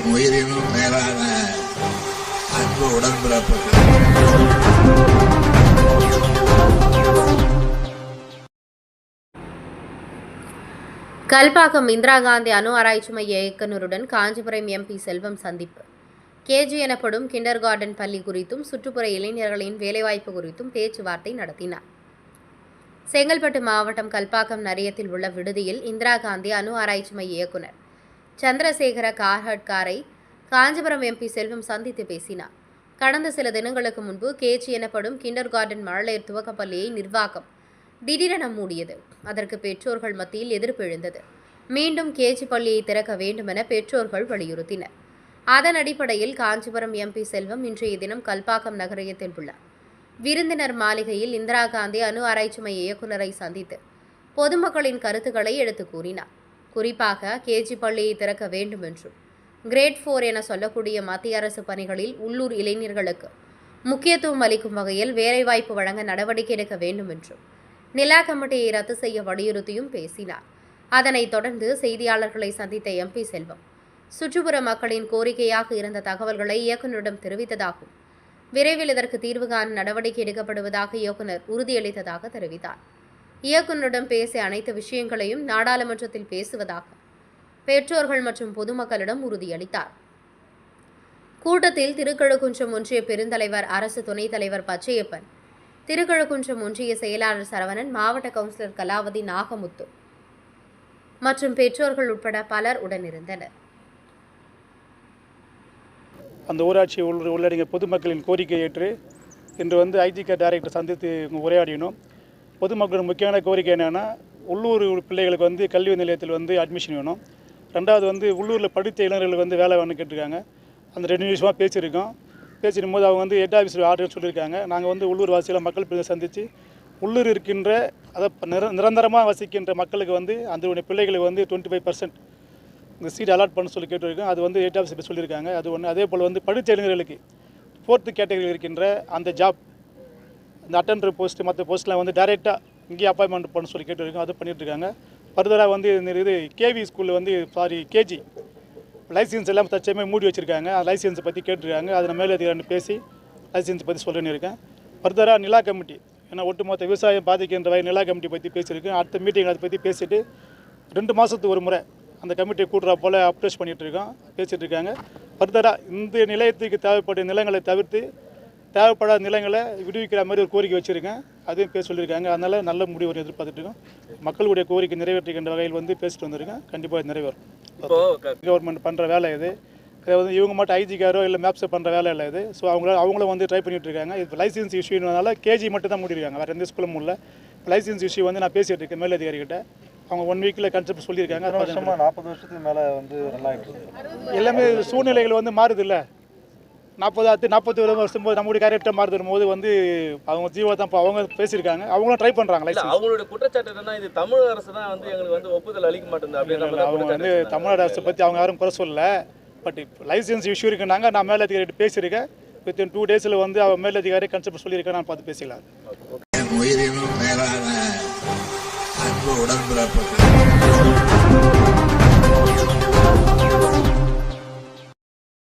என் உயிரினும் மேலான அன்பு உடன்பிறப்புகள். கல்பாக்கம் இந்திரா காந்தி அணு ஆராய்ச்சி மைய இயக்குநருடன் காஞ்சிபுரம் எம்பி செல்வம் சந்திப்பு. கேஜி எனப்படும் கிண்டர் கார்டன் பள்ளி குறித்தும் சுற்றுப்புற இளைஞர்களின் வேலைவாய்ப்பு குறித்தும் பேச்சுவார்த்தை நடத்தினார். செங்கல்பட்டு மாவட்டம் கல்பாக்கம் நரியத்தில் உள்ள விடுதியில் இந்திரா காந்தி அணு ஆராய்ச்சி மைய இயக்குநர் சந்திரசேகர கார்ஹட்காரை காஞ்சிபுரம் எம்பி செல்வம் சந்தித்து பேசினார். கடந்த சில தினங்களுக்கு முன்பு கேஜி எனப்படும் கிண்டர் கார்டன் மழலையர் துவக்க பள்ளியை நிர்வாகம் திடீரென மூடியது. அதற்கு பெற்றோர்கள் மத்தியில் எதிர்ப்பு எழுந்தது. மீண்டும் கேஜி பள்ளியை திறக்க வேண்டுமென பெற்றோர்கள் வலியுறுத்தினர். அதன் அடிப்படையில் காஞ்சிபுரம் எம்பி செல்வம் இன்றைய தினம் கல்பாக்கம் நகரத்தில் உள்ள விருந்தினர் மாளிகையில் இந்திரா காந்தி அணு ஆராய்ச்சி மைய இயக்குநரை சந்தித்து பொதுமக்களின் கருத்துக்களை எடுத்து கூறினார். குறிப்பாக கேஜி பள்ளியை திறக்க வேண்டும் என்றும் கிரேட் 4 என சொல்லக்கூடிய மத்திய அரசு பணிகளில் உள்ளூர் இளைஞர்களுக்கு முக்கியத்துவம் அளிக்கும் வகையில் வேலைவாய்ப்பு வழங்க நடவடிக்கை எடுக்க வேண்டும் என்றும் நிலா கமிட்டியை ரத்து செய்ய வலியுறுத்தியும் பேசினார். அதனைத் தொடர்ந்து செய்தியாளர்களை சந்தித்த எம்பி செல்வம் சுற்றுப்புற மக்களின் கோரிக்கையாக இருந்த தகவல்களை இயக்குநரிடம் தெரிவித்ததாகவும் விரைவில் இதற்கு தீர்வு காண நடவடிக்கை எடுக்கப்படுவதாக இயக்குநர் உறுதியளித்ததாக தெரிவித்தார். இயக்குநரிடம் பேசிய அனைத்து விஷயங்களையும் நாடாளுமன்றத்தில் பேசுவதாக பெற்றோர்கள் மற்றும் பொதுமக்களிடம் உறுதியளித்தார். கூட்டத்தில் திருக்கழுக்குன்றம் ஒன்றிய பெருந்தலைவர் அரசு துணைத் தலைவர் பச்சையப்பன், திருக்கழுக்குன்றம் ஒன்றிய செயலாளர் சரவணன், மாவட்ட கவுன்சிலர் கலாவதி, நாகமுத்து மற்றும் பெற்றோர்கள் உட்பட பலர் உடனிருந்தனர். அந்த ஊராட்சி உள்ளடங்கிய பொதுமக்களின் கோரிக்கை ஏற்று இன்று ஐஜிகே டைரக்டர் சந்தித்து உரையாடினோம். பொதுமக்களின் முக்கியமான கோரிக்கை என்னென்னா, உள்ளூர் பிள்ளைகளுக்கு கல்வி நிலையத்தில் அட்மிஷன் வேணும். ரெண்டாவது உள்ளூரில் படித்த இளைஞர்களுக்கு வேலை வேணும்னு கேட்டிருக்காங்க. அந்த 2 நிமிஷமாக பேசியிருக்கோம். பேசிடும் போது அவங்க ஹெட் ஆஃபீஸில் ஆர்டர் சொல்லியிருக்காங்க. நாங்கள் உள்ளூர் வாசியில் மக்கள் பிரதிநிதிகளை சந்தித்து உள்ளூர் இருக்கின்ற அதை நிரந்தரமாக வசிக்கின்ற மக்களுக்கு அந்த பிள்ளைகளுக்கு 25% இந்த சீட் அலாட் பண்ண சொல்லி கேட்டிருக்கோம். அது ஹெட் ஆஃபீஸில் சொல்லியிருக்காங்க. அது ஒன்று. அதே போல் படித்த இளைஞர்களுக்கு 4th கேட்டகரியில் இருக்கின்ற அந்த ஜாப், இந்த அட்டெண்டர் போஸ்ட்டு மற்ற போஸ்ட்லாம் டைரெக்டாக இங்கேயே அப்பாயின்மெண்ட் பண்ண சொல்லி கேட்டிருக்கோம். அது பண்ணிட்டுருக்காங்க. ஃபர்தராக இது கேவி ஸ்கூலில் கேஜி லைசன்ஸ் எல்லாம் தற்சயமாக மூடி வச்சுருக்காங்க. லைசன்ஸை பற்றி கேட்டிருக்காங்க. அதில் மேலே பேசி லைசன்ஸ் பற்றி சொல்கிறேன்னு இருக்கேன். ஃபர்தராக நிலா கமிட்டி, ஏன்னா ஒட்டுமொத்த விவசாயம் பாதிக்கின்ற வகை நிலா கமிட்டி பற்றி பேசியிருக்கேன். அடுத்த மீட்டிங் அதை பற்றி பேசிவிட்டு 2 மாதத்துக்கு ஒரு முறை அந்த கமிட்டியை கூட்டுறா போல் அப்ரோச் பண்ணிகிட்ருக்கோம், பேசிகிட்டு இருக்காங்க. ஃபர்தராக இந்த நிலையத்துக்கு தேவைப்பட்ட நிலங்களை தவிர்த்து தேவைப்படாத நிலங்களை விடுவிக்கிற மாதிரி ஒரு கோரிக்கை வச்சுருக்கேன். அதையும் பேச சொல்லியிருக்காங்க. அதனால் நல்ல முடிவு எதிர்பார்த்துட்ருக்கோம். மக்களுடைய கோரிக்கை நிறைவேற்றுகின்ற வகையில் பேசிட்டு வந்திருக்கேன். கண்டிப்பாக இது நிறைவேறும். கவர்மெண்ட் பண்ணுற வேலை இது. இவங்க மட்டும் ஐஜிக்காரோ இல்லை மேப்ஸை பண்ணுற வேலை இல்லை இது. ஸோ அவங்களும் ட்ரை பண்ணிகிட்டு இருக்காங்க. இப்போ லைசன்ஸ் இஷ்யூனால கேஜி மட்டும் தான் முடியிருக்காங்க, வேறு எந்த ஸ்கூலும் இல்லை. லைசன்ஸ் இஷ்யூ நான் பேசிகிட்டு இருக்கேன் மேலதிகாரிகிட்ட. அவங்க 1 வீக்கில் கன்செப்ட் சொல்லியிருக்காங்க. 40 வருஷத்துக்கு மேலே நல்லா எல்லாமே சூழ்நிலைகள் மாறுது இல்லை. 41 வருஷம் போது நம்மளுடைய கேரக்டர் மாறுது போது அவங்க ஜீவோ தான் அவங்க பேசியிருக்காங்க. அவங்களும் ட்ரை பண்ணுறாங்க. அவங்களுடைய குற்றச்சாட்டு என்னன்னா, இது தமிழக அரசு தான் எங்களுக்கு ஒப்புதல் அளிக்க மாட்டேங்குது அப்படின்னு. அவங்க தமிழ்நாடு அரசை பற்றி அவங்க யாரும் குறை சொல்லலை. பட் லைசன்ஸ் இஷ்யூ இருக்குன்னாங்க. நான் மேலதிகாரிகிட்ட பேசியிருக்கேன். வித்தின் 2 டேஸில் அவன் மேலதிகாரி கன்செப்ட் சொல்லியிருக்கேன். நான் பார்த்து பேசிக்கலாம். என் உயிரினும் மேலான அன்பு உடன்பிறப்புகள்.